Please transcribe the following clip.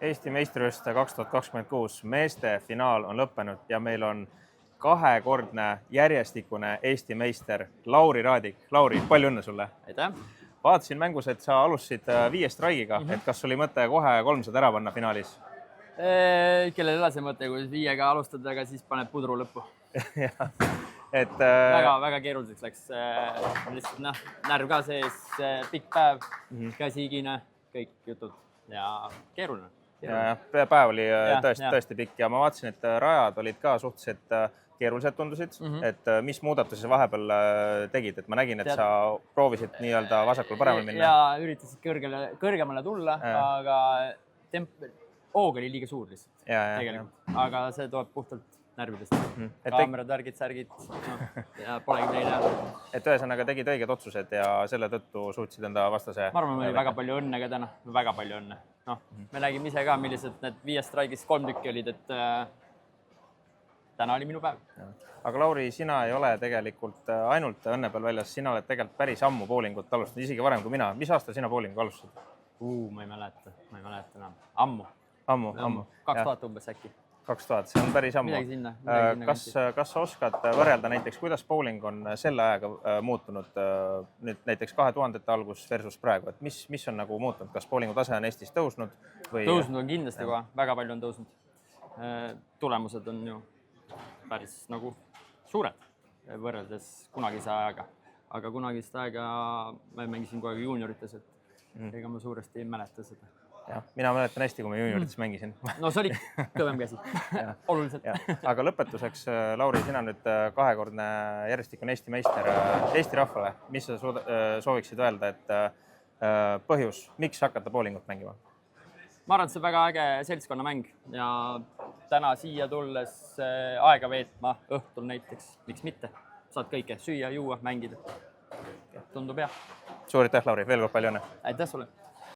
Eesti meistrivõistluste 2026 meeste finaal on lõppenud ja meil on kahekordne järjestikune Eesti meister Lauri Raadik. Lauri, palju õnne sulle! Aitäh! Vaatasin mängus, et sa alustasid 5 straigiga, et kas oli mõte kohe 300 ära panna finaalis? Kellel ei ole see mõte, kui 5-ga alustada, aga siis paneb pudru lõppu. Väga keeruliseks läks. Lihtsalt närv ka sees, pikk päev, käsikine, kõik jutud ja keeruline. Päev oli tõesti pikk ja ma vaatasin, et rajad olid ka suhteliselt keerulised tundusid, et mis muudatusi vahepeal tegid, et ma nägin, et sa proovisid nii-öelda vasakul paremal minna. Ja üritasid kõrgemale tulla, aga hoog oli liiga suur lihtsalt tegelikult, aga see tuleb puhtalt närvidest. Kaamerad, värgid, särgid ja polegi midagi näha. Et ühesõnaga tegid õiged otsused ja selle tõttu suutsid enda vastase... Ma arvan, meil oli väga palju õnne ka täna, väga palju õnne. Me nägime ise ka, millised need 5 straigist 3 tükki olid, et täna oli minu päev. Aga Lauri, sina ei ole tegelikult ainult õnne peal väljas, sina oled tegelikult päris ammu bowlingut alustanud, isegi varem kui mina. Mis aastal sina bowlingu alustasid? Ma ei mäleta enam. Ammu. 2000 umbes äkki. 2000, see on päris ammu. Midagi sinna. Kas sa oskad võrrelda näiteks, kuidas bowling on selle ajaga muutunud nüüd näiteks 2000 algus versus praegu? Et mis on nagu muutunud? Kas bowlingu tase on Eestis tõusnud? Tõusnud on kindlasti kohe, väga palju on tõusnud. Tulemused on ju päris nagu suured võrreldes kunagise ajaga. Aga kunagist aega ma mängisin kogu aeg juuniorites, et ega ma suuresti ei mäleta seda. Mina mäletan hästi, kui ma juuniorites mängisin. No see oli kõvem käsi. Oluliselt. Aga lõpetuseks, Lauri, sina nüüd kahekordne järjestikune Eesti meister Eesti rahvale. Mis sa sooviksid öelda, et põhjus, miks hakata bowlingut mängima? Ma arvan, et see on väga äge seltskonnamäng ja täna siia tulles aega veetma õhtul näiteks, miks mitte. Saad kõike süüa, juua, mängida. Tundub hea. Suur aitäh, Lauri, veel kord palju õnne. Aitäh sulle!